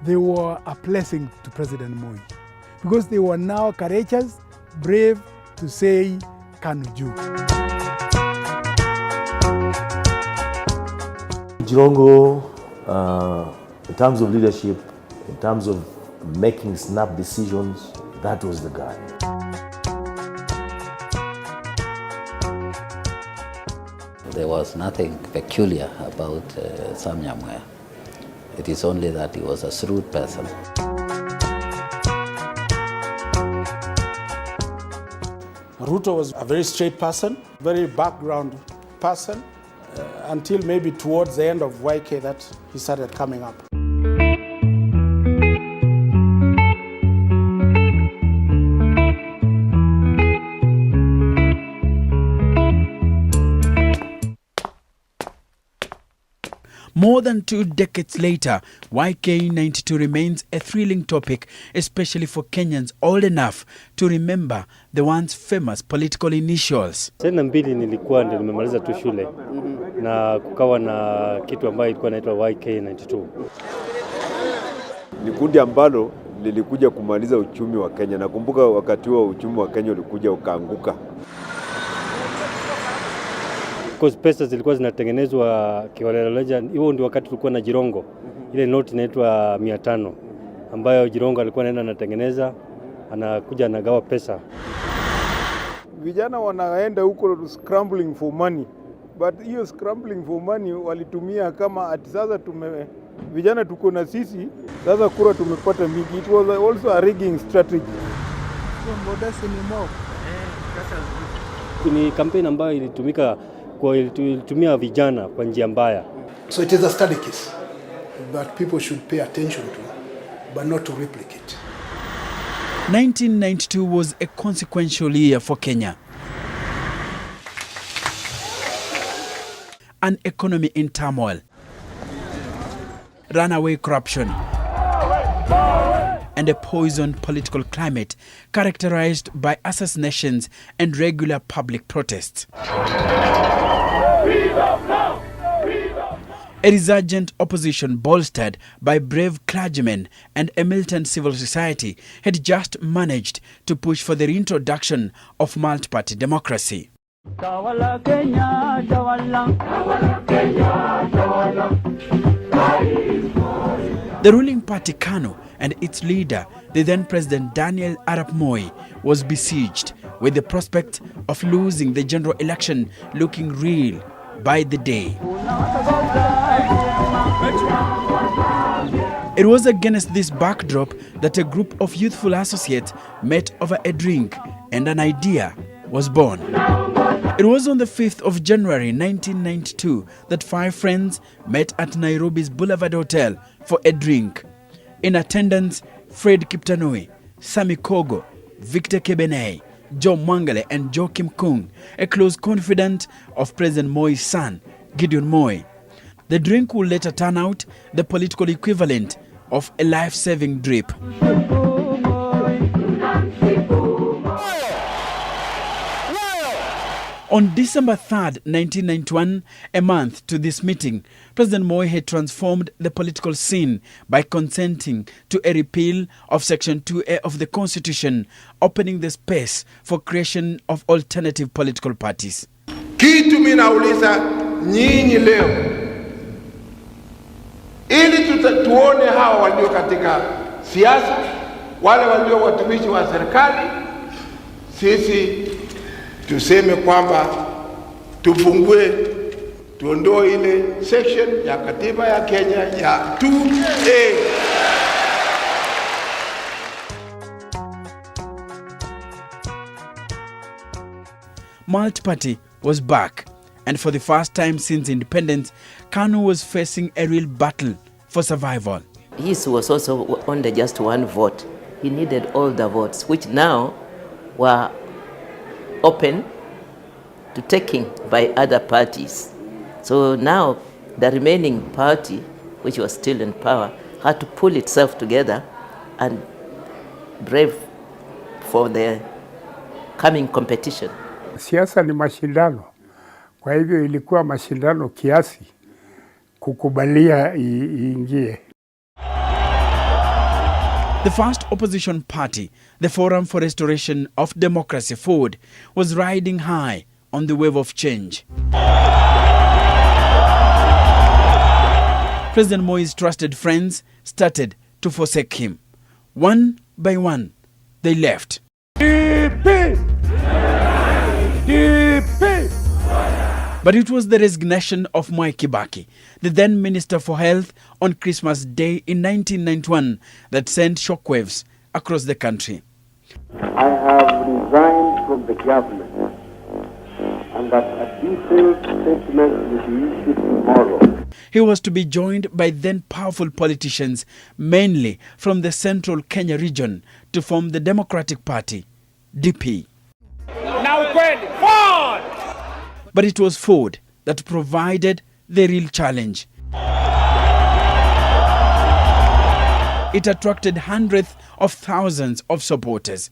they were a blessing to President Moi because they were now courageous, brave to say Kanu juu. Jirongo, in terms of leadership, in terms of making snap decisions, that was the guy. There was nothing peculiar about Sam Nyamweya. It is only that he was a shrewd person. Ruto was a very straight person, very background person, until maybe towards the end of YK that he started coming up. More than 2 decades later, YK92 remains a thrilling topic, especially for Kenyans old enough to remember the once famous political initials. Sena mbili nilikuwa ndio nimemaliza tu shule na kukawa na kitu ambayo ilikuwa inaitwa YK92. Ni kundi ambalo lilikuja kumaliza uchumi wa Kenya. Nakumbuka wakati huo uchumi wa Kenya ulikuja ukaanguka. Because pesa zilikuwa zinatengenezwa kiholela. Hiyo ndio wakati tulikuwa na Jirongo. Ile note inaitwa 500 ambayo Jirongo alikuwa anaenda anatengeneza, anakuja anagawa pesa. Vijana wanaenda huko scrambling for money. But hiyo scrambling for money walitumia kama ati sasa vijana tuko na sisi, sasa kura tumepata mingi. It was also a rigging strategy. Ni campaign ambayo ilitumika ilitumia vijana kwa njia mbaya. So it is a study case that people should pay attention to, but not to replicate. 1992 was a consequential year for Kenya. An economy in turmoil, runaway corruption, and a poisoned political climate characterized by assassinations and regular public protests. A resurgent opposition bolstered by brave clergymen and a militant civil society had just managed to push for the reintroduction of multi-party democracy. The ruling party Kanu and its leader, the then President Daniel Arap Moi, was besieged with the prospect of losing the general election looking real by the day. It was against this backdrop that a group of youthful associates met over a drink and an idea was born. It was on the 5th of January 1992 that 5 friends met at Nairobi's Boulevard Hotel for a drink. In attendance, Fred Kiptanui, Sami Kogo, Victor Kebenei, Joe Mwangale and Joe Kim Kung, a close confidant of President Moi's son, Gideon Moi. The drink would later turn out the political equivalent of a life-saving drip. On December 3rd, 1991, a month to this meeting, President Moi had transformed the political scene by consenting to a repeal of Section 2A of the Constitution, opening the space for creation of alternative political parties. Kitu mimi nauliza nyinyi leo, ili tuone hawa walio katika siasa, wale walio watumishi wa serikali, sisi tuseme kwamba tufungue, tuondoe ile section ya katiba ya Kenya ya 2A. Multi-party was back, and for the first time since independence, Kanu was facing a real battle for survival. His was also only just one vote. He needed all the votes, which now were open to taking by other parties. So now the remaining party, which was still in power, had to pull itself together and brave for the coming competition. Siasa ni mashindano. Kwa hivyo ilikuwa mashindano kiasi kukubalia iingie. The first opposition party, the Forum for Restoration of Democracy, FORD, was riding high on the wave of change. President Moi's trusted friends started to forsake him. One by one, they left. But it was the resignation of Mwai Kibaki, the then Minister for Health, on Christmas Day in 1991 that sent shockwaves across the country. I have resigned from the government, and that a detailed statement will be issued tomorrow. He was to be joined by then powerful politicians, mainly from the central Kenya region, to form the Democratic Party, DP. Now, forward! But it was FORD that provided the real challenge. It attracted hundreds of thousands of supporters,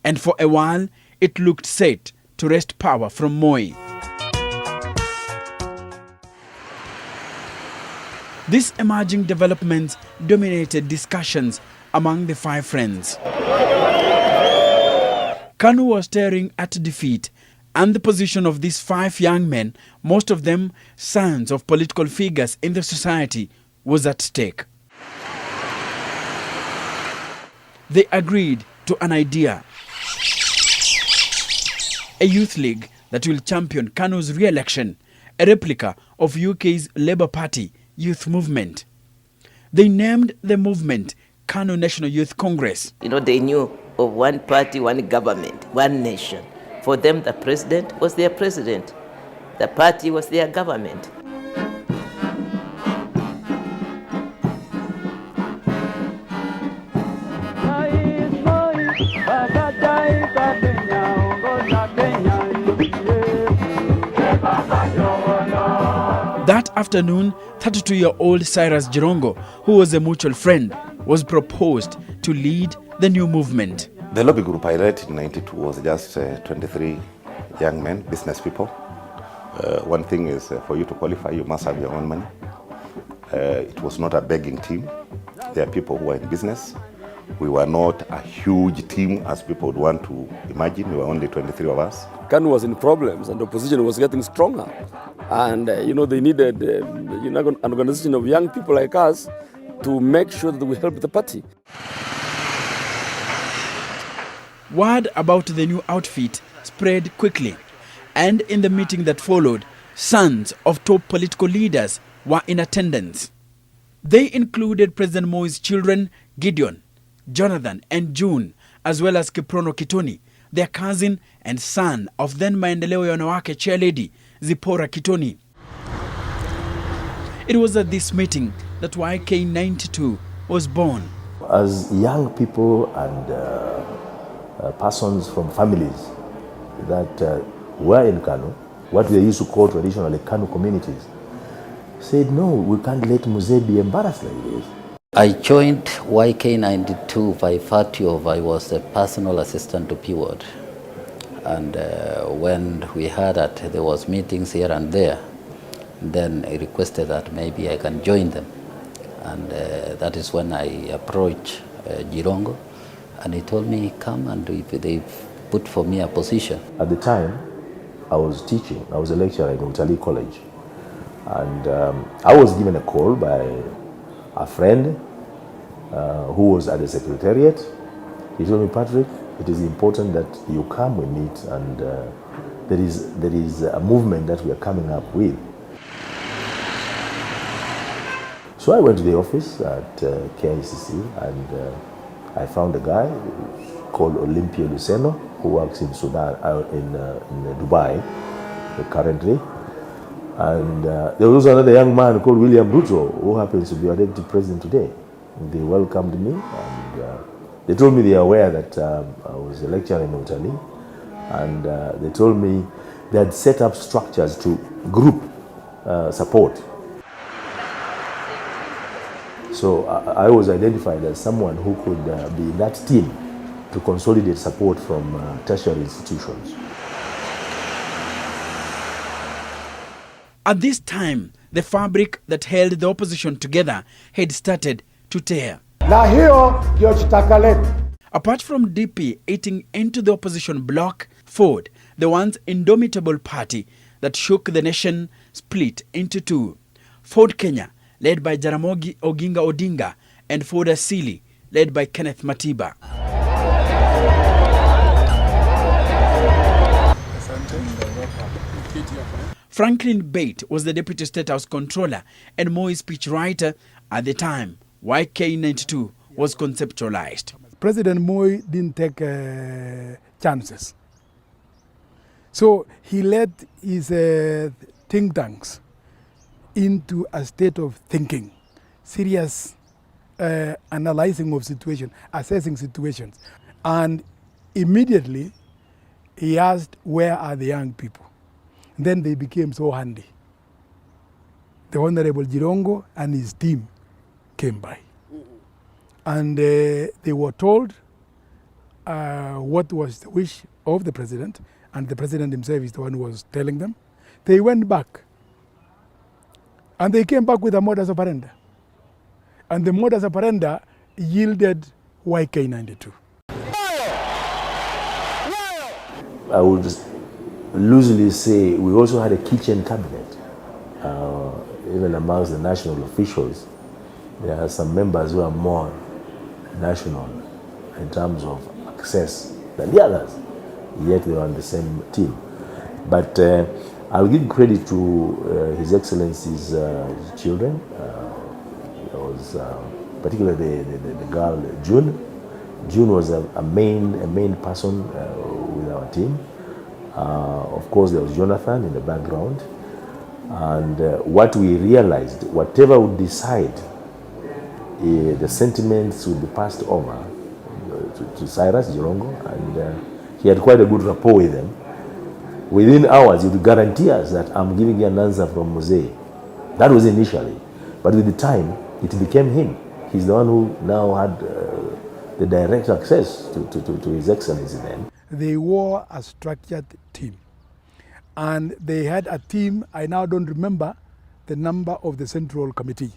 and for a while it looked set to wrest power from Moi. These emerging developments dominated discussions among the five friends. Kanu was staring at defeat, and the position of these five young men, most of them sons of political figures in the society, was at stake. They agreed to an idea: a youth league that will champion Kanu's re-election, a replica of UK's Labour Party youth movement. They named the movement Kanu National Youth Congress. You know, they knew of one party, one government, one nation. For them, the president was their president. The party was their government. That afternoon, 32-year-old Cyrus Jirongo, who was a mutual friend, was proposed to lead the new movement. The lobby group I led in 92 was just 23 young men, business people. One thing is, for you to qualify, you must have your own money. It was not a begging team. There are people who are in business. We were not a huge team as people would want to imagine. We were only 23 of us. Kanu was in problems and the opposition was getting stronger. And, they needed an organization of young people like us to make sure that we help the party. Word about the new outfit spread quickly, and in the meeting that followed, sons of top political leaders were in attendance. They included President Moi's children, Gideon, Jonathan and June, as well as Kiprono Kitoni, their cousin and son of then Maendeleo ya Wanawake chairlady, Zipporah Kitoni. It was at this meeting that YK92 was born. As young people and persons from families that were in Kanu, what we used to call traditionally Kanu communities, said, no, we can't let Mzee be embarrassed like this. I joined YK92 by virtue of I was the personal assistant to P-Ward. And when we heard that there was meetings here and there, then I requested that maybe I can join them. And that is when I approached Jirongo, and he told me, come and they put for me a position. At the time, I was teaching. I was a lecturer in Utalii College. And I was given a call by a friend who was at the secretariat. He told me, Patrick, it is important that you come, we meet, and there is a movement that we are coming up with. So I went to the office at KICC, and I found a guy called Olympia Luceno, who works in Sudan, in Dubai currently. And there was another young man called William Ruto, who happens to be our deputy president today. They welcomed me, and they told me they are aware that I was a lecturer in Utalii, and they told me they had set up structures to group support. So I was identified as someone who could be in that team to consolidate support from tertiary institutions. At this time, the fabric that held the opposition together had started to tear. Na hiyo ndio chitaka letu. Apart from DP eating into the opposition bloc, Ford, the once indomitable party that shook the nation, split into two. Ford Kenya, led by Jaramogi Oginga Odinga, and Ford Asili, led by Kenneth Matiba. Franklin Bate was the Deputy State House Controller and Moi's speechwriter at the time YK92 was conceptualized. President Moi didn't take chances. So he led his think tanks into a state of thinking, serious analyzing of situation, assessing situations. And immediately he asked, where are the young people? Then they became so handy. The Honorable Jirongo and his team came by. And they were told what was the wish of the president, and the president himself is the one who was telling them. They went back. And they came back with a modus operandi. And the modus operandi yielded YK92. I would loosely say we also had a kitchen cabinet. Even amongst the national officials, there are some members who are more national in terms of access than the others, yet they were on the same team. But I'll give credit to His Excellency's children. There was particularly the girl June. June was a main person with our team. Of course, there was Jonathan in the background. And what we realized, whatever we decide, the sentiments would be passed over to Cyrus Jirongo, and he had quite a good rapport with them. Within hours, he would guarantee us that I'm giving you an answer from Mose. That was initially. But with the time, it became him. He's the one who now had the direct access to His Excellency then. They were a structured team. And they had a team, I now don't remember the number of the Central Committee,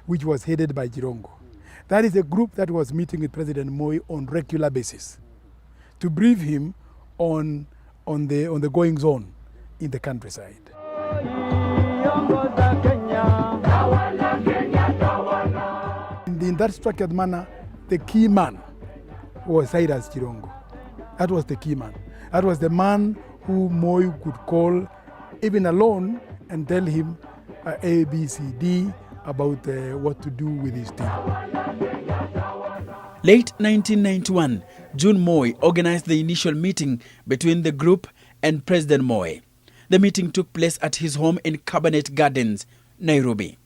which was headed by Jirongo. That is a group that was meeting with President Moi on regular basis to brief him on the goings on in the countryside. In that structured manner, the key man was Cyrus Jirongo. That was the key man. That was the man who Moi could call even alone and tell him A, B, C, D about what to do with his team. Late 1991, June Moi organized the initial meeting between the group and President Moi. The meeting took place at his home in Cabinet Gardens, Nairobi.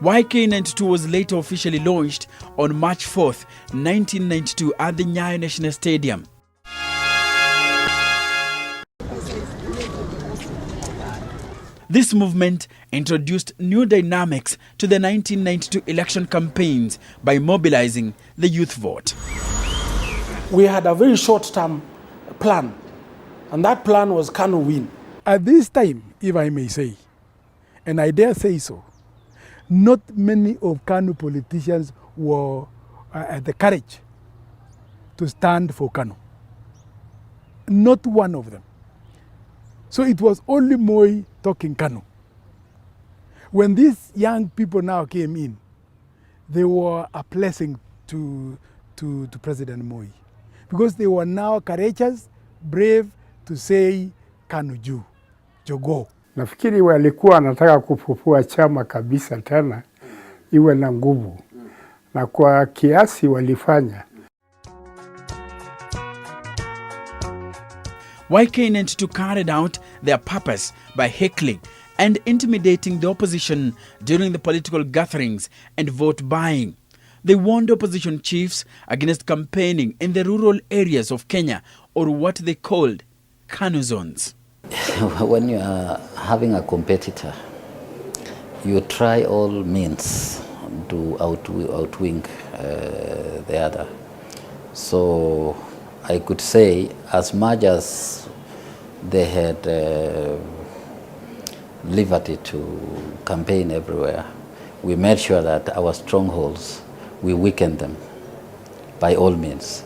YK92 was later officially launched on March 4th, 1992 at the Nyayo National Stadium. This movement introduced new dynamics to the 1992 election campaigns by mobilizing the youth vote. We had a very short-term plan, and that plan was Kanu win. At this time, if I may say, and I dare say so, not many of Kanu politicians were had the courage to stand for Kanu. Not one of them. So it was only Moi talking Kanu. When these young people now came in, they were a blessing to President Moi, because they were now courageous, brave to say Kanu juu, jogoo. Nafikiri walikuwa wanataka kufufua chama kabisa tena iwe na nguvu, na kwa kiasi walifanya. YK92 carried out their purpose by heckling and intimidating the opposition during the political gatherings and vote buying. They warned opposition chiefs against campaigning in the rural areas of Kenya, or what they called Kanu zones. When you are having a competitor, you try all means to outwing the other. So I could say, as much as they had liberty to campaign everywhere, we made sure that our strongholds, we weakened them by all means.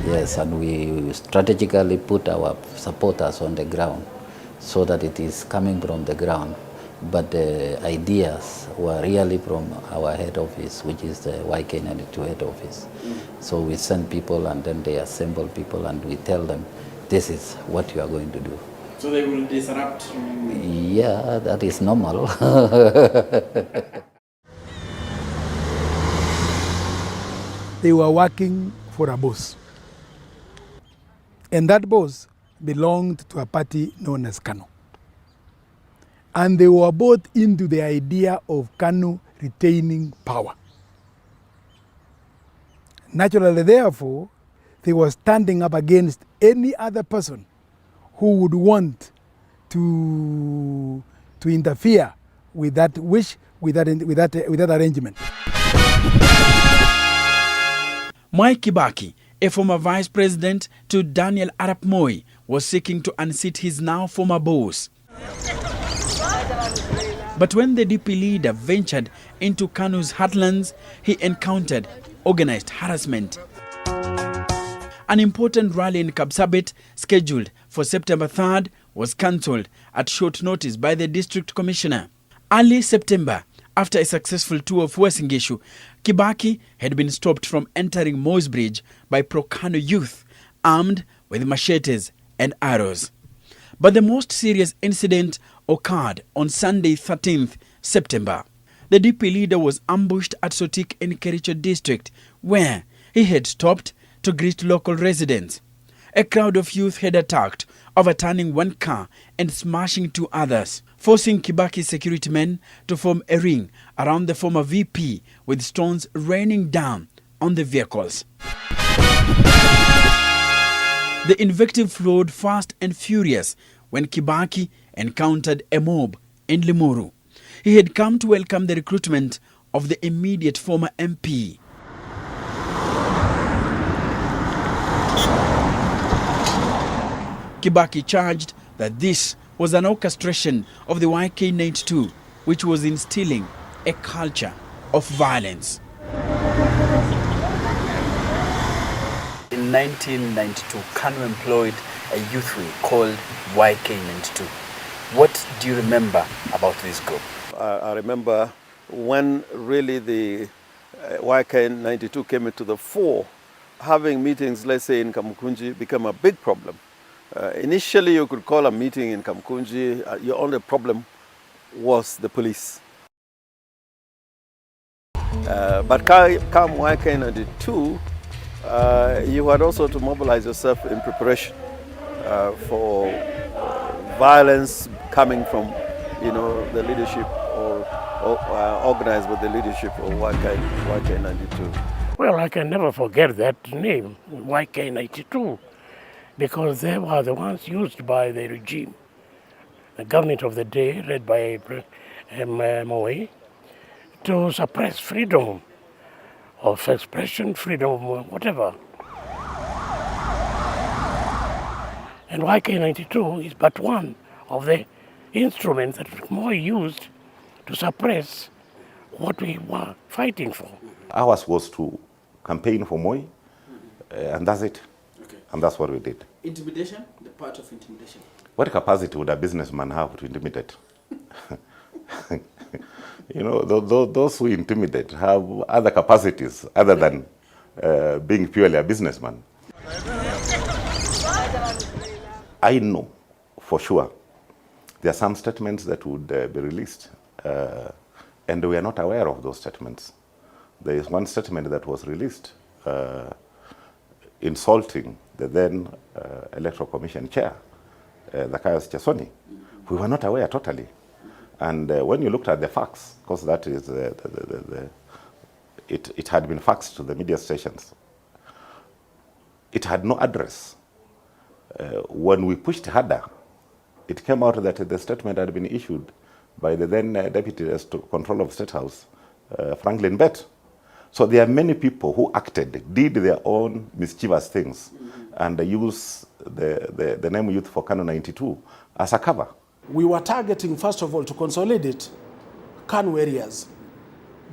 Yes, and we strategically put our supporters on the ground so that it is coming from the ground. But the ideas were really from our head office, which is the YK92 head office. So we send people and then they assemble people and we tell them, this is what you are going to do. So they will disrupt? Yeah, that is normal. They were working for a boss. And that boss belonged to a party known as Kanu. And they were bought into the idea of Kanu retaining power. Naturally, therefore, they were standing up against any other person who would want to interfere with that wish, with that arrangement. Mwai Kibaki, a former vice president to Daniel Arap Moi, was seeking to unseat his now former boss. But when the DP leader ventured into Kanu's heartlands, he encountered organized harassment. An important rally in Kapsabet, scheduled for September 3rd, was cancelled at short notice by the district commissioner. Early September, after a successful tour of Uasin Gishu, Kibaki had been stopped from entering Moi's Bridge by pro-Kanu youth armed with machetes and arrows. But the most serious incident occurred on Sunday 13th September. The DP leader was ambushed at Sotik in Kericho district, where he had stopped to greet local residents. A crowd of youth had attacked, overturning one car and smashing two others, forcing Kibaki's security men to form a ring around the former VP with stones raining down on the vehicles. The invective flowed fast and furious when Kibaki encountered a mob in Limuru. He had come to welcome the recruitment of the immediate former MP. Kibaki charged that this was an orchestration of the YK92, which was instilling a culture of violence. In 1992, Kanu employed a youth wing called YK92. What do you remember about this group? I remember when really the YK92 came into the fore, having meetings, let's say in Kamukunji, became a big problem. Initially, you could call a meeting in Kamukunji, your only problem was the police. But come YK92, you had also to mobilize yourself in preparation for violence coming from, the leadership or organized with the leadership of YK92. Well, I can never forget that name, YK92, because they were the ones used by the regime, the government of the day, led by Moi, to suppress freedom of expression, freedom of whatever. And YK92 is but one of the instruments that Moi used to suppress what we were fighting for. Ours was to campaign for Moi, and that's it. Okay. And that's what we did. Intimidation, the part of intimidation. What capacity would a businessman have to intimidate? Those who intimidate have other capacities other than being purely a businessman. I know for sure there are some statements that would be released, and we are not aware of those statements. There is one statement that was released insulting the then Electoral Commission chair, Cyrus Jirongo. We were not aware totally. And when you looked at the facts, because that is it had been faxed to the media stations, it had no address. When we pushed harder, it came out that the statement had been issued by the then Deputy Control of State House, Franklin Bett. So there are many people who acted, did their own mischievous things, and used the name Youth for Kanu 92 as a cover. We were targeting, first of all, to consolidate Kanu areas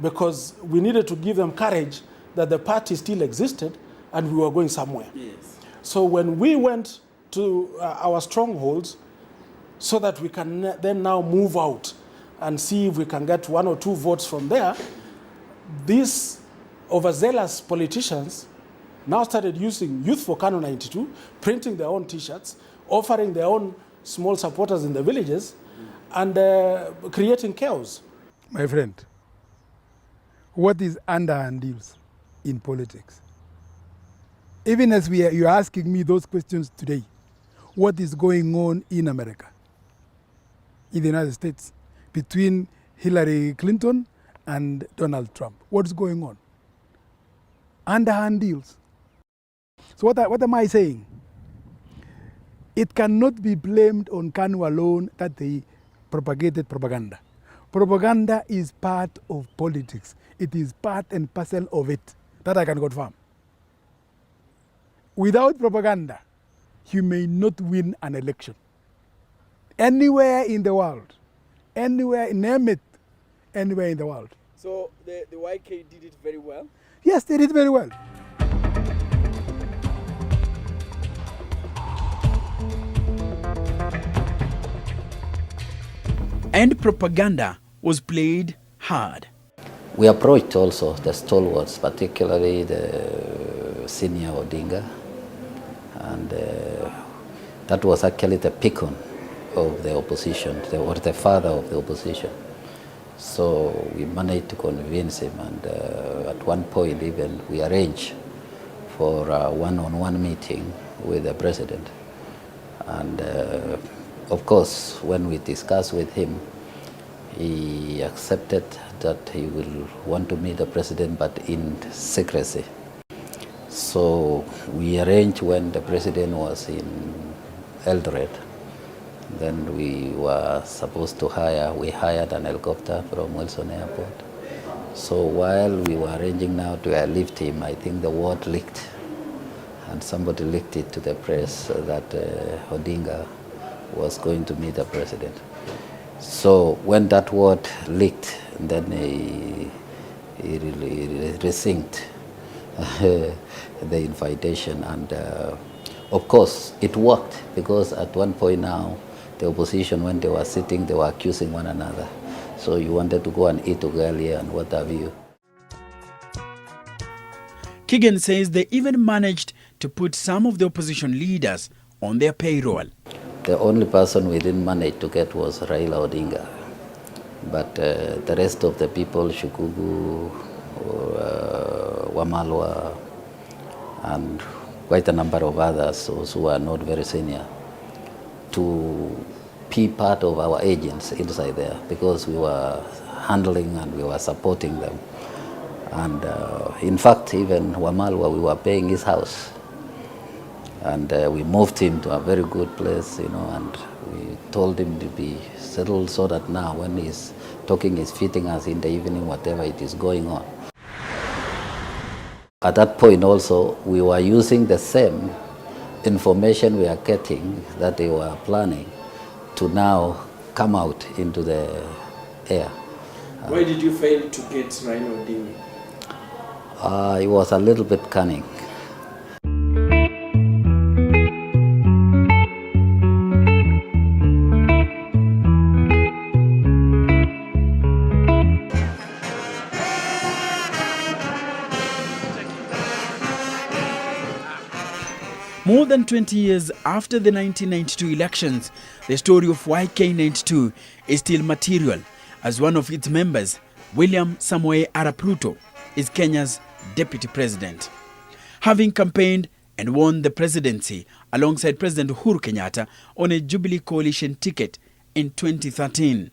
because we needed to give them courage that the party still existed and we were going somewhere. Yes. So when we went to our strongholds so that we can then now move out and see if we can get 1 or 2 votes from there, these overzealous politicians now started using Youth for Kanu 92, printing their own T-shirts, offering their own small supporters in the villages, and creating chaos. My friend, what is underhand deals in politics? Even as you're asking me those questions today, what is going on in America, in the United States, between Hillary Clinton and Donald Trump? What's going on? Underhand deals. So what am I saying? It cannot be blamed on Kanu alone that they propagated propaganda. Propaganda is part of politics. It is part and parcel of it. That I can confirm. Without propaganda, you may not win an election. Anywhere in the world, anywhere, name it, anywhere in the world. So the YK did it very well? Yes, they did very well. And propaganda was played hard. We approached also the stalwarts, particularly the senior Odinga, and that was actually the peon of the opposition, or the father of the opposition. So we managed to convince him, and at one point even we arranged for a one-on-one meeting with the president. And of course, when we discussed with him, he accepted that he will want to meet the president, but in secrecy. So we arranged when the president was in Eldoret. Then we were supposed to we hired an helicopter from Wilson Airport. So while we were arranging now to airlift him, I think the word leaked. And somebody leaked it to the press that Odinga was going to meet the president. So when that word leaked, then he rescinded the invitation. And of course, it worked, because at one point now, the opposition, when they were sitting, they were accusing one another. So you wanted to go and eat ugali and what have you. Kigen says they even managed to put some of the opposition leaders on their payroll. The only person we didn't manage to get was Raila Odinga. But the rest of the people, Shukugu, Wamalwa, and quite a number of others who are not very senior, to be part of our agents inside there, because we were handling and we were supporting them. And in fact, even Wamalwa, we were paying his house. And we moved him to a very good place, and we told him to be settled so that now when he's talking, he's fitting us in the evening, whatever it is going on. At that point also, we were using the same information we are getting that they were planning to now come out into the air. Why did you fail to get Raila Odinga? He was a little bit cunning. More than 20 years after the 1992 elections, the story of YK92 is still material, as one of its members, William Samoei Arap Ruto, is Kenya's deputy president. Having campaigned and won the presidency alongside President Uhuru Kenyatta on a Jubilee coalition ticket in 2013.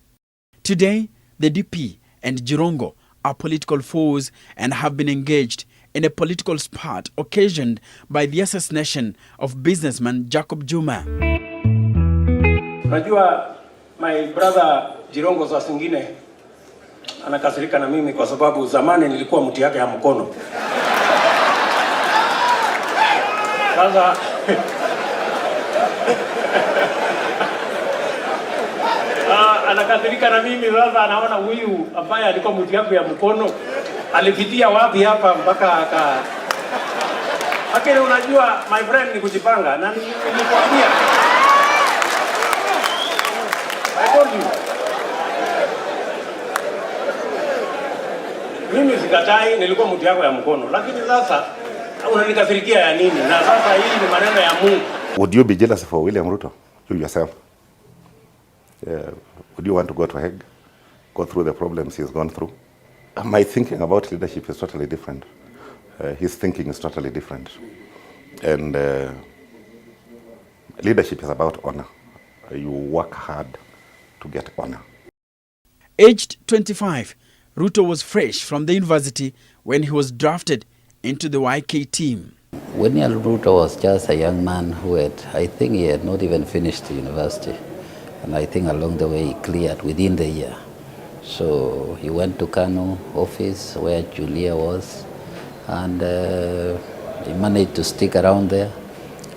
Today, the DP and Jirongo are political foes and have been engaged in a political spat occasioned by the assassination of businessman Jacob Juma. Unajua, my brother Jirongo saa zingine anakasirika na mimi kwa sababu zamani nilikuwa mti yake ya mkono. Sasa anakasirika na mimi sasa, anaona huyu ambaye alikuwa mtu yangu ya mkono alipitia wapi hapa mpaka aka. Lakini unajua my friend, ni kujipanga na nilikwambia. I told you. Mimi sikatai, nilikuwa mtu yako ya mkono, lakini sasa unanikasirikia ya nini? Na sasa hii ni maneno ya Mungu. Would you be jealous for William Ruto, you yourself? Would you want to go to Hague, go through the problems he's gone through? My thinking about leadership is totally different. His thinking is totally different. And leadership is about honor. You work hard to get honor. Aged 25, Ruto was fresh from the university when he was drafted into the YK team. When Ruto was just a young man I think he had not even finished the university. And I think along the way he cleared within the year. So he went to Kanu office where Julia was, and he managed to stick around there.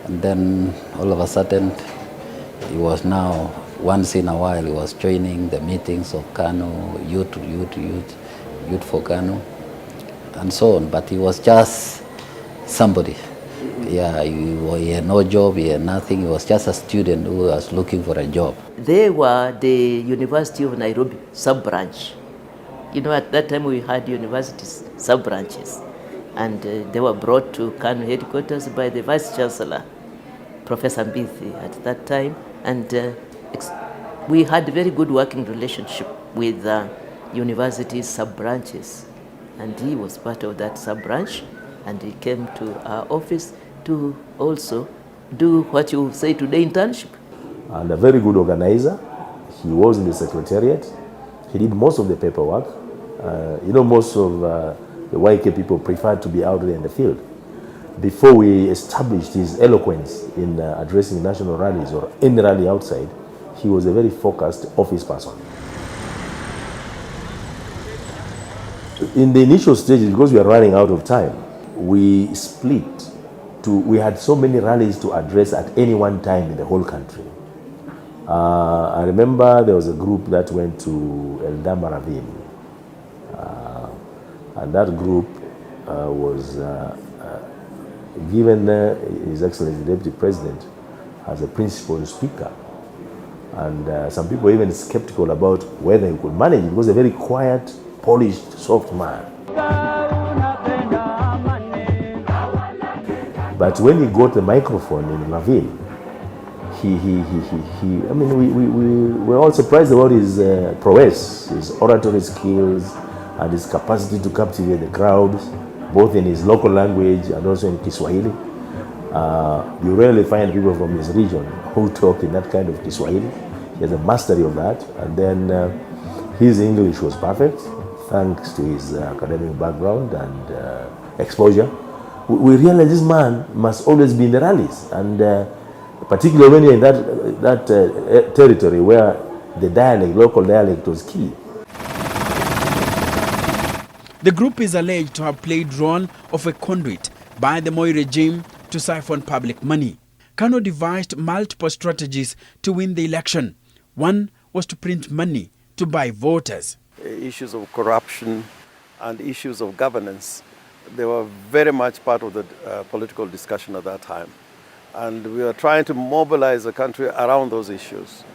And then all of a sudden, he was now, once in a while, he was joining the meetings of Kanu, youth for Kanu, and so on. But he was just somebody. Yeah, he had no job, he had nothing. He was just a student who was looking for a job. They were the University of Nairobi sub-branch. You know, at that time we had universities sub-branches. And they were brought to Kanu headquarters by the Vice Chancellor, Professor Mbithi, at that time. And we had a very good working relationship with university sub-branches. And he was part of that sub-branch. And he came to our office to also do what you say today, internship. And a very good organizer. He was in the secretariat. He did most of the paperwork. Most of the YK people preferred to be out there in the field. Before we established his eloquence in addressing national rallies or any rally outside, he was a very focused office person. In the initial stages, because we are running out of time, we split. We had so many rallies to address at any one time in the whole country. I remember there was a group that went to Eldama Ravine. And that group was given His Excellency the Deputy President as a principal speaker. And some people were even skeptical about whether he could manage it. He was a very quiet, polished, soft man. But when he got the microphone in Ravine, we were all surprised about his prowess, his oratory skills, and his capacity to captivate the crowds, both in his local language and also in Kiswahili. You rarely find people from his region who talk in that kind of Kiswahili. He has a mastery of that. And then his English was perfect, thanks to his academic background and exposure. We realized this man must always be in the rallies, and particularly when you're in that territory where the local dialect was key. The group is alleged to have played role of a conduit by the Moi regime to siphon public money. Kanu devised multiple strategies to win the election. One was to print money to buy voters. Issues of corruption and issues of governance, they were very much part of the political discussion at that time. And we were trying to mobilize the country around those issues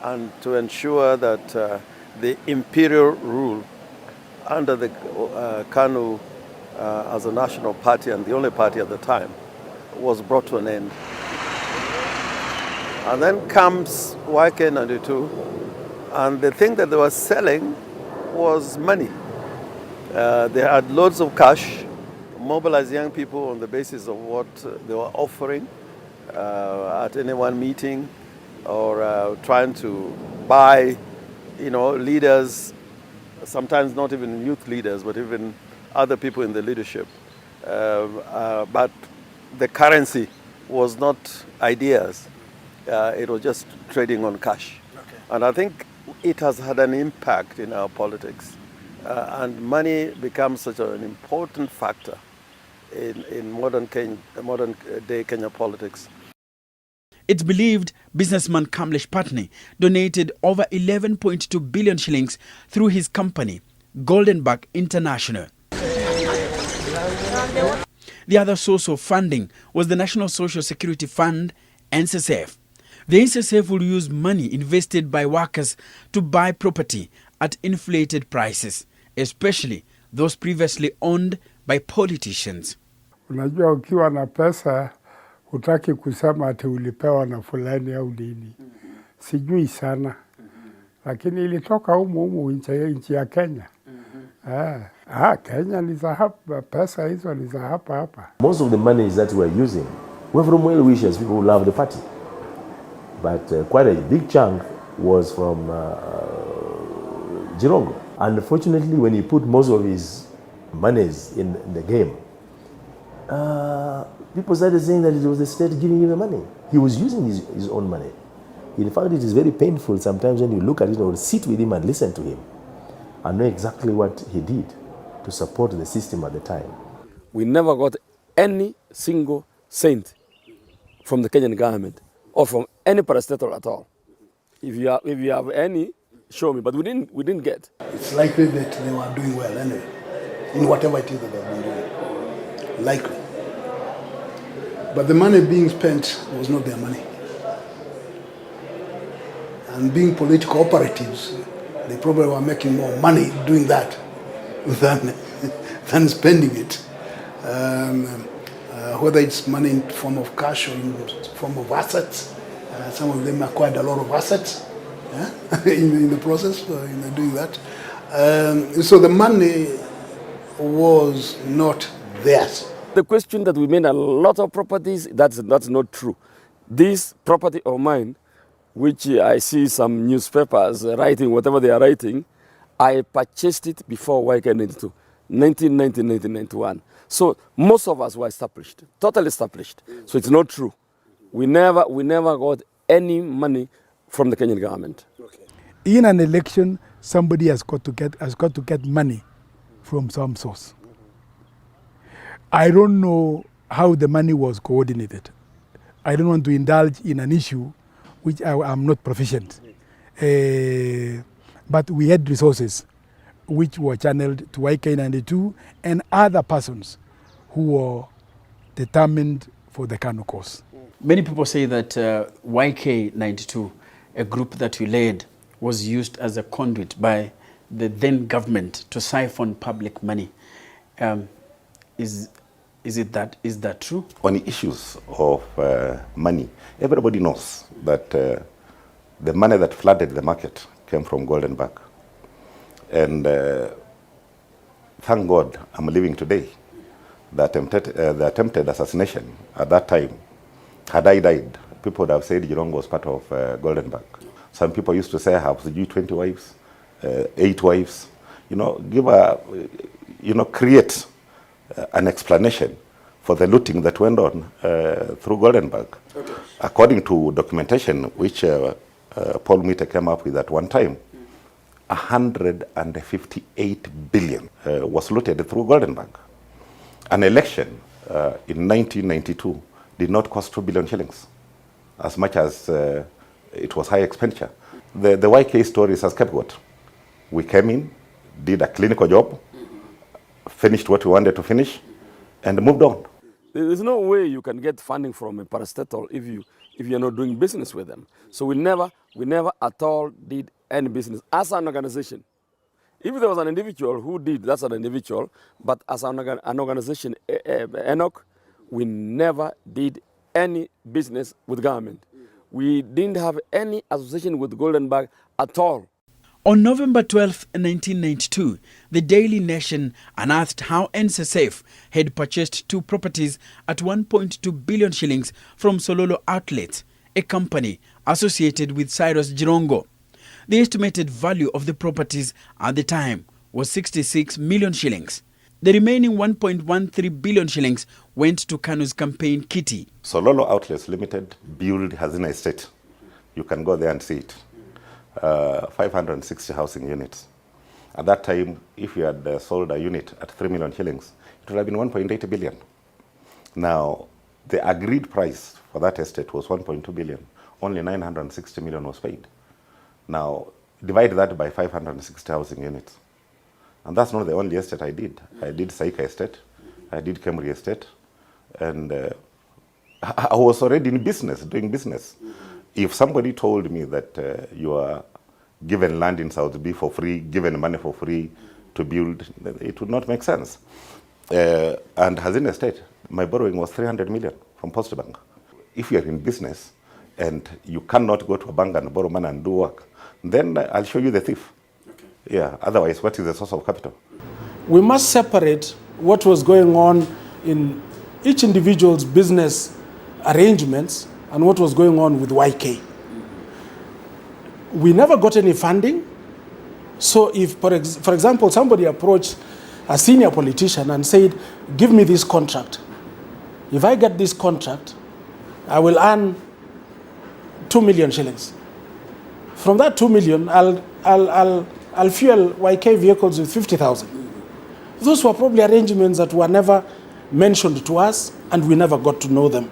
and to ensure that the imperial rule under the Kanu as a national party and the only party at the time was brought to an end. And then comes YK92, and the thing that they were selling was money. They had loads of cash, mobilized young people on the basis of what they were offering at any one meeting, or trying to buy, leaders, sometimes not even youth leaders, but even other people in the leadership. But the currency was not ideas. It was just trading on cash. Okay. And I think it has had an impact in our politics. And money becomes such an important factor in modern day Kenya politics. It's believed businessman Kamlesh Patni donated over 11.2 billion shillings through his company, Goldenback International. The other source of funding was the National Social Security Fund, NSSF. The NSSF will use money invested by workers to buy property at inflated prices, especially those previously owned by politicians. Unajua ukiwa na pesa hutaki kusema ati ulipewa na fulani au nini. Sijui sana. Lakini ilitoka humu nchi ya Kenya. Kenya ni za hapa, pesa hizo ni za hapa. Most of the monies that we're using were from well-wishers, people who love the party. But quite a big chunk was from Jirongo. Unfortunately, when he put most of his monies in the game, people started saying that it was the state giving him the money. He was using his own money. In fact, it is very painful sometimes when you look at it or sit with him and listen to him and know exactly what he did to support the system at the time. We never got any single cent from the Kenyan government or from any parastatal at all. If you have any, show me. But we didn't get. It's likely that they were doing well anyway, in whatever it is that they've been doing. Likely. But the money being spent was not their money. And being political operatives, they probably were making more money doing that than spending it. Whether it's money in form of cash or in form of assets. Some of them acquired a lot of assets in the process, in doing that. So the money was not theirs. The question that we made a lot of properties, that's not true. This property of mine, which I see some newspapers writing whatever they are writing, I purchased it before YK92, 1990, 1991. So most of us were established, totally established. So it's not true. We never got any money from the Kenyan government. Okay. In an election, somebody has got to get money from some source. I don't know how the money was coordinated. I don't want to indulge in an issue which I am not proficient. But we had resources which were channeled to YK92 and other persons who were determined for the Kanu cause. Many people say that YK92, a group that you led, was used as a conduit by the then government to siphon public money. Is that true? On the issues of money, everybody knows that the money that flooded the market came from Goldenback. And thank God I'm living today. The attempted assassination at that time, had I died, people would have said Jirongo was part of Goldenback. Some people used to say I have 20 wives, 8 wives. Create an explanation for the looting that went on through Goldenback. Okay. According to documentation which Paul Mite came up with at one time, 158 billion was looted through Goldenback. An election in 1992 did not cost 2 billion shillings, as much as it was high expenditure. The YK story is as scapegoat. We came in, did a clinical job, finished what we wanted to finish, and moved on. There's no way you can get funding from a parastatal if you're not doing business with them. So we never at all did any business as an organization. If there was an individual who did, that's an individual. But as an organization, Enoch, we never did any business with government. We didn't have any association with Goldenback at all. On November 12, 1992, the Daily Nation unearthed how NSSF had purchased 2 properties at 1.2 billion shillings from Sololo Outlets, a company associated with Cyrus Jirongo. The estimated value of the properties at the time was 66 million shillings. The remaining 1.13 billion shillings went to Kanu's campaign kitty. Sololo Outlets Limited built Hazina Estate. You can go there and see it. 560 housing units. At that time, if you had sold a unit at 3 million shillings, it would have been 1.8 billion. Now, The agreed price for that estate was 1.2 billion. Only 960 million was paid. Now, divide that by 560 housing units. And that's not the only estate I did. I did Saika Estate, I did Kemri Estate, and I was already in business, doing business. If somebody told me that you are given land in South B for free, given money for free to build, it would not make sense. And Hazin Estate, my borrowing was 300 million from Post Bank. If you are in business and you cannot go to a bank and borrow money and do work, then I'll show you the thief. Okay. Yeah, otherwise, what is the source of capital? We must separate what was going on in each individual's business arrangements and what was going on with YK. We never got any funding. So if, for example, somebody approached a senior politician and said, give me this contract. If I get this contract, I will earn 2 million shillings. From that 2 million, I'll fuel YK vehicles with 50,000. Those were probably arrangements that were never mentioned to us, and we never got to know them.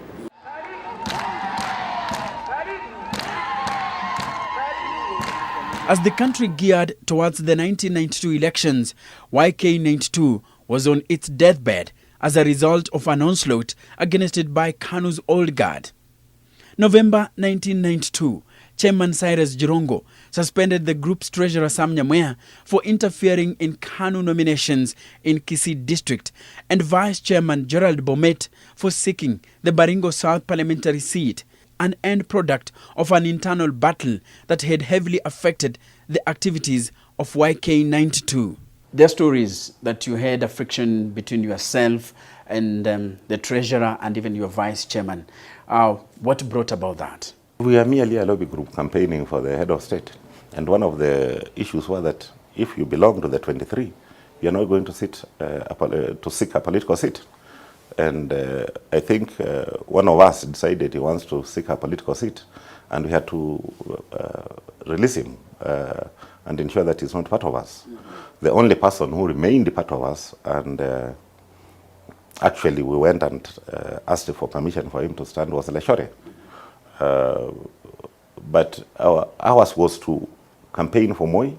As the country geared towards the 1992 elections, YK92 was on its deathbed as a result of an onslaught against it by Kanu's old guard. November 1992, Chairman Cyrus Jirongo suspended the group's treasurer Sam Nyamweya for interfering in Kanu nominations in Kisii district, and Vice Chairman Gerald Bomet for seeking the Baringo South parliamentary seat, an end product of an internal battle that had heavily affected the activities of YK92. There are stories that you had a friction between yourself and the treasurer and even your vice chairman. What brought about that? We are merely a lobby group campaigning for the head of state. And one of the issues was that if you belong to the 23, you are not going to seek a political seat. And I think one of us decided he wants to seek a political seat, and we had to release him and ensure that he's not part of us. The only person who remained part of us, and actually we went and asked for permission for him to stand, was Leshore. But ours was to campaign for Moi,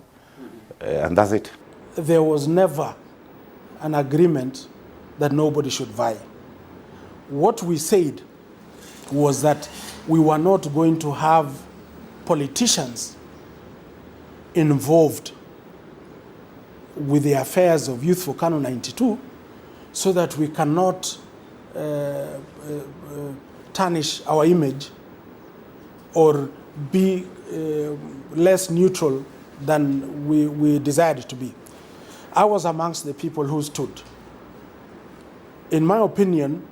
and that's it. There was never an agreement that nobody should vie. What we said was that we were not going to have politicians involved with the affairs of Youth for Kanu 92, so that we cannot tarnish our image or be less neutral than we desired to be. I was amongst the people who stood. In my opinion,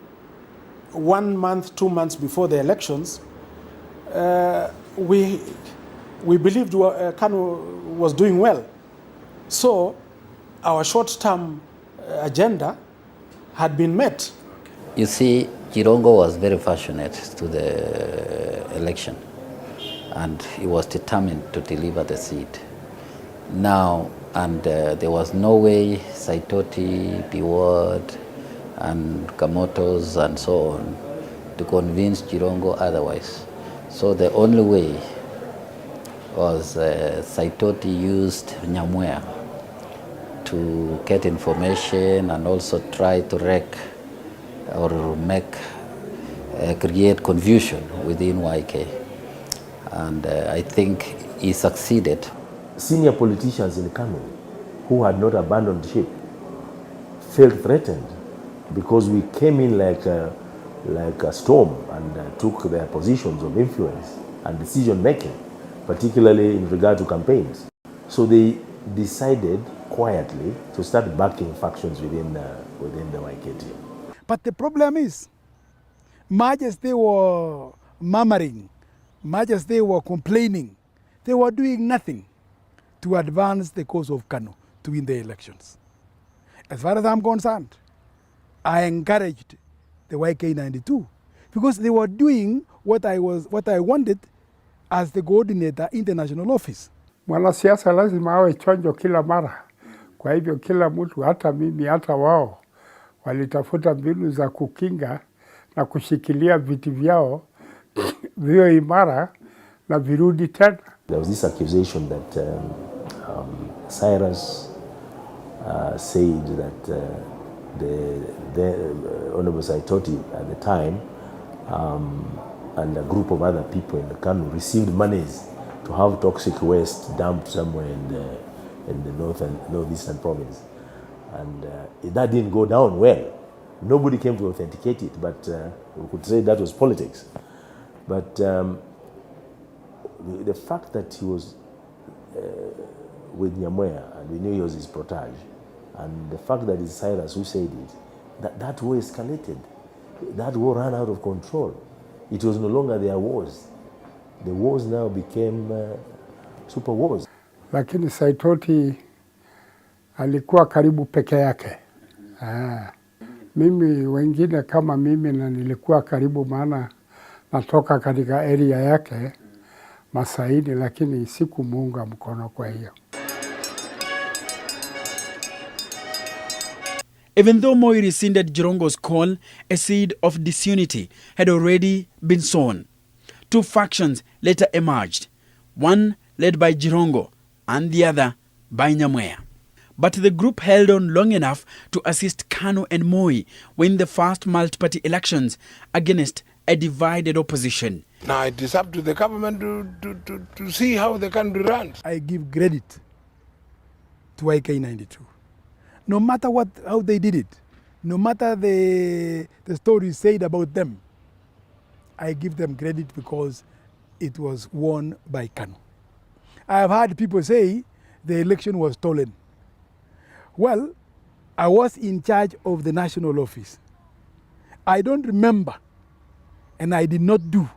1 month, 2 months before the elections, we believed Kanu was doing well. So our short-term agenda had been met. You see, Jirongo was very passionate to the election, and he was determined to deliver the seat. Now, and there was no way Saitoti, Biward, and Kamotos and so on to convince Jirongo otherwise. So the only way was Saitoti used Nyamweya to get information and also try to wreck or create confusion within YK. And I think he succeeded. Senior politicians in Kanu who had not abandoned ship felt threatened because we came in like a storm and took their positions of influence and decision making, particularly in regard to campaigns. So they decided quietly to start backing factions within the YK team. But the problem is, much as they were murmuring, much as they were complaining, they were doing nothing to advance the cause of Kanu to win the elections. As far as I'm concerned, I encouraged the YK92 because they were doing what I wanted as the coordinator in the national office. Mwanasiasa lazima awe chonjo kila mara. Kwa hivyo kila mtu, hata mimi, hata wao, walitafuta mbinu za kukinga na kushikilia viti vyao viwe imara na virudi tena. There was this accusation that Cyrus said that the Honorable Saitoti at the time and a group of other people in the Kanu received monies to have toxic waste dumped somewhere in the northeastern province. And that didn't go down well. Nobody came to authenticate it, but we could say that was politics. But the fact that he was with Nyamweya, and we knew he was his protege, and the fact that it's Cyrus who said it, that war escalated. That war ran out of control. It was no longer their wars. The wars now became super wars. Lakini Saitoti alikuwa karibu peke yake. Mimi wengine kama mimi na nilikuwa karibu, maana natoka katika area yake Masaini, lakini sikumuunga mkono kwa hiyo. Even though Moi rescinded Jirongo's call, a seed of disunity had already been sown. Two factions later emerged, one led by Jirongo and the other by Nyamweya. But the group held on long enough to assist Kanu and Moi win the first multi-party elections against a divided opposition. Now it is up to the government to see how the country runs. I give credit to YK92. No matter how they did it, no matter the stories said about them, I give them credit because it was won by Kanu. I have heard people say the election was stolen. Well, I was in charge of the national office. I don't remember, and I did not do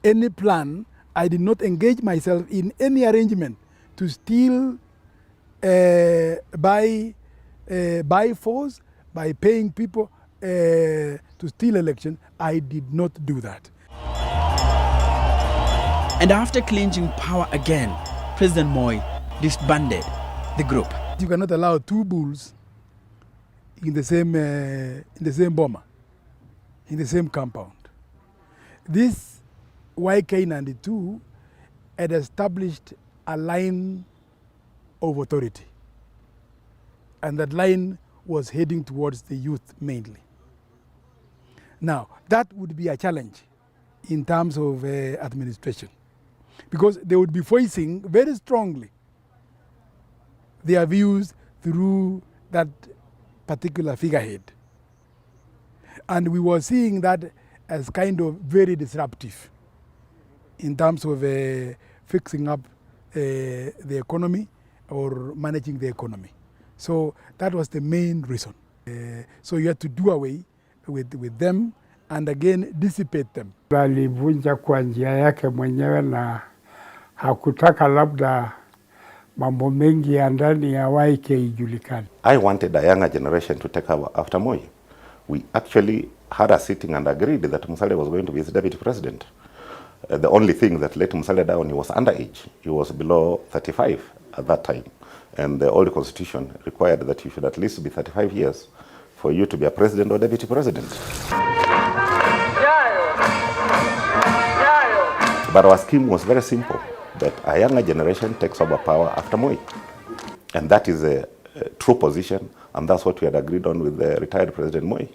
any plan. I did not engage myself in any arrangement to steal by force, by paying people to steal election. I did not do that. And after clinching power again, President Moi disbanded the group. You cannot allow two bulls in the same boma, in the same compound. This YK92 had established a line of authority, and that line was heading towards the youth mainly. Now, that would be a challenge in terms of administration, because they would be voicing very strongly their views through that particular figurehead. And we were seeing that as kind of very disruptive in terms of fixing up the economy or managing the economy. So that was the main reason. So you had to do away with them and again dissipate them. Alivunja kwa njia yake mwenyewe na hakutaka labda mambo mengi ya ndani ya YK ijulikane. I wanted a younger generation to take over after Moi. We actually had a sitting and agreed that Musalia was going to be his deputy president. The only thing that let Musalia down, he was underage. He was below 35 at that time. And the old constitution required that you should at least be 35 years for you to be a president or deputy president. But our scheme was very simple, that a younger generation takes over power after Moi. And that is a true position, and that's what we had agreed on with the retired President Moi.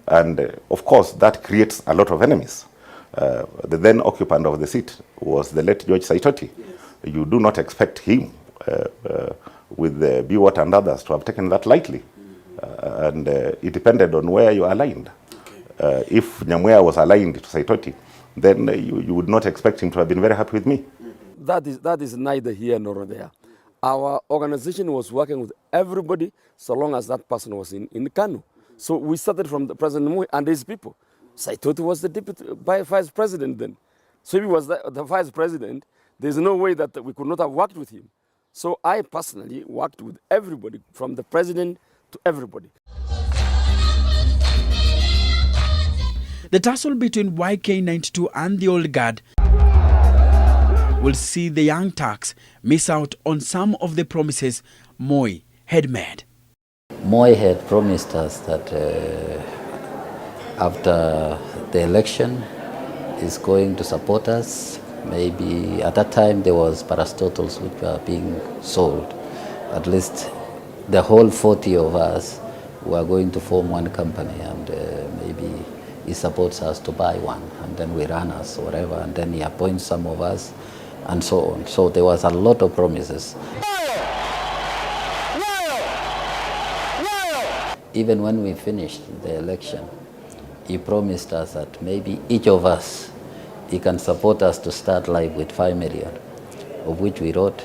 And of course, that creates a lot of enemies. The then occupant of the seat was the late George Saitoti. Yes. You do not expect him, with the Biwott and others, to have taken that lightly. And it depended on where you aligned. Okay. If Nyamweya was aligned to Saitoti, then you would not expect him to have been very happy with me. That is neither here nor there. Our organization was working with everybody so long as that person was in Kanu. So we started from the President Moi and his people. Saitoti was the deputy vice president then. So if he was the vice president, there's no way that we could not have worked with him. So I personally worked with everybody, from the president to everybody. The tussle between YK92 and the old guard will see the young Turks miss out on some of the promises Moi had made. Moi had promised us that after the election is going to support us. Maybe at that time there was parastotals which were being sold. At least the whole 40 of us were going to form one company, and maybe he supports us to buy one, and then we run us or whatever, and then he appoints some of us and so on. So there was a lot of promises. Even when we finished the election, he promised us that maybe each of us, he can support us to start life with 5 million, of which we wrote,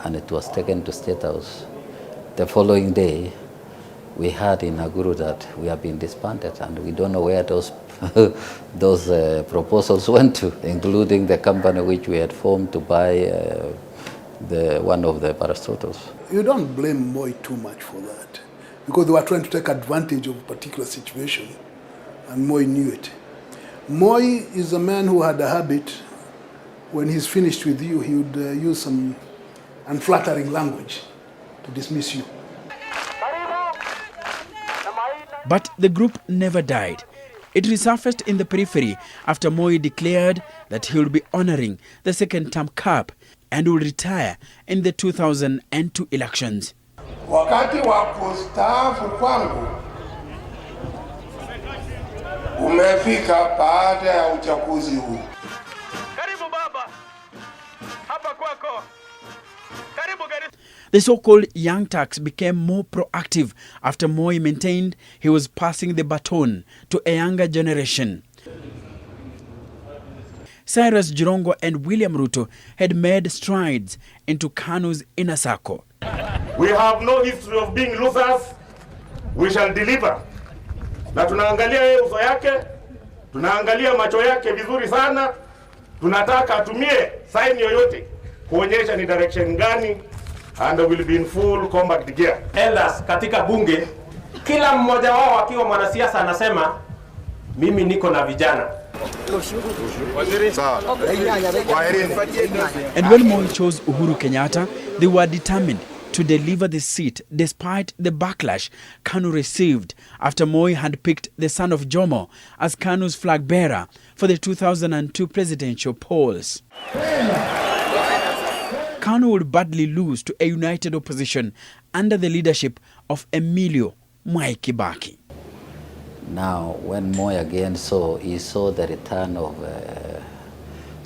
and it was taken to State House. The following day, we heard in Nakuru that we have been disbanded, and we don't know where those proposals went to, including the company which we had formed to buy one of the parastotals. You don't blame Moi too much for that, because they were trying to take advantage of a particular situation, and Moi knew it. Moi is a man who had a habit, when he's finished with you, he would use some unflattering language to dismiss you. But the group never died. It resurfaced in the periphery after Moi declared that he would be honoring the second-term cap and would retire in the 2002 elections. Wakati wa kustaafu kwangu umefika baada ya uchaguzi huu. Karibu baba. Hapa kwako. Karibu gari. The so-called Young Turks became more proactive after Moi maintained he was passing the baton to a younger generation. Cyrus Jirongo and William Ruto had made strides into Kanu's inner circle. We have no history of being losers. We shall deliver. Na tunaangalia yeye uso yake, tunaangalia macho yake vizuri sana. Tunataka atumie sign yoyote kuonyesha ni direction gani, and will be in full combat gear. Elders katika bunge, kila mmoja wao akiwa mwanasiasa anasema mimi niko na vijana. And when Moi chose Uhuru Kenyatta, they were determined to deliver the seat despite the backlash Kanu received after Moi had picked the son of Jomo as Kanu's flag bearer for the 2002 presidential polls. Kanu would badly lose to a united opposition under the leadership of Emilio Mwai Kibaki. Now, when Moi again saw the return of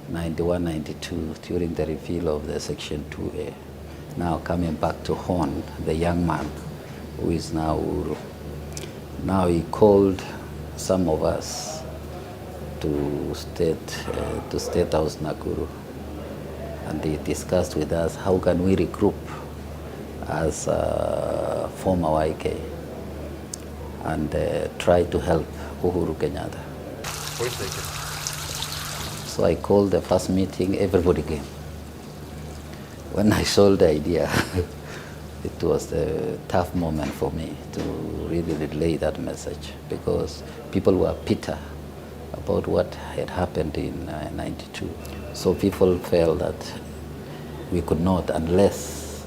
91-92 during the repeal of the Section 2A, now coming back to haunt the young man who is now Uhuru. Now he called some of us to State House Nakuru, and he discussed with us how can we regroup as former YK and try to help Uhuru Kenyatta. So I called the first meeting, everybody came. When I sold the idea, it was a tough moment for me to really relay that message, because people were bitter about what had happened in 92. So people felt that we could not, unless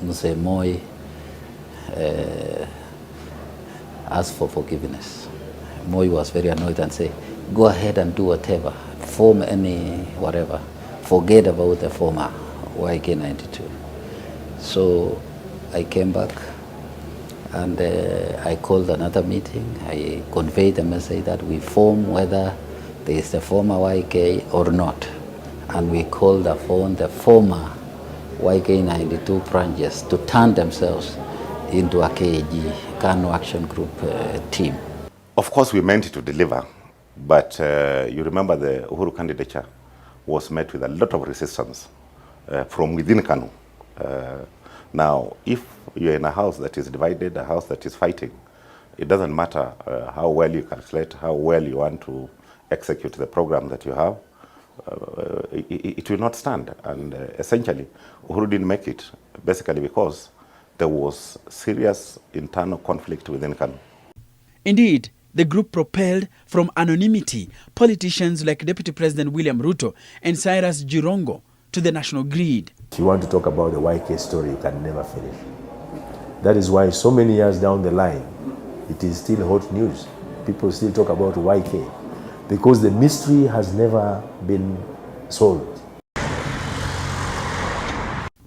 Mzee Moi asked for forgiveness. Moi was very annoyed and said, go ahead and do whatever, form any whatever, forget about the former YK 92. So I came back and I called another meeting. I conveyed the message that we form whether there is the former YK or not. And we called upon the former YK 92 branches to turn themselves into a KAG, Kanu Action Group team. Of course, we meant to deliver, but you remember the Uhuru candidature was met with a lot of resistance from within Kanu. Now, if you're in a house that is divided, a house that is fighting, it doesn't matter how well you calculate, how well you want to execute the program that you have, it will not stand. And essentially, Uhuru didn't make it, basically because there was serious internal conflict within Kanu. Indeed, the group propelled from anonymity politicians like Deputy President William Ruto and Cyrus Jirongo to the national grid. If you want to talk about the YK story, you can never finish. That is why so many years down the line, it is still hot news. people still talk about YK, because the mystery has never been solved.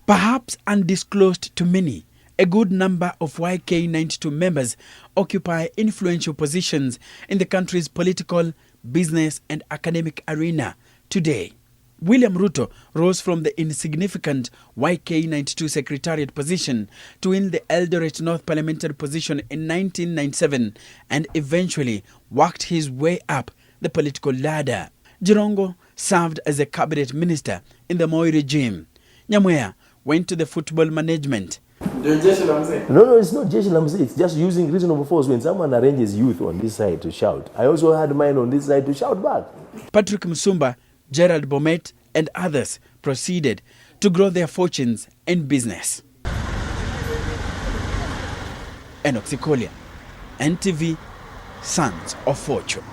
Perhaps undisclosed to many, a good number of YK92 members occupy influential positions in the country's political, business and academic arena today. William Ruto rose from the insignificant YK92 secretariat position to win the Eldoret North parliamentary position in 1997 and eventually worked his way up the political ladder. Jirongo served as a cabinet minister in the Moi regime. Nyamweya went to the football management. No, it's not Jeshi Lamse. It's just using reasonable force. When someone arranges youth on this side to shout, I also had mine on this side to shout back. Patrick Musumba, Gerald Bomet and others proceeded to grow their fortunes in business. Enoch Sikolia, NTV, Sons of Fortune.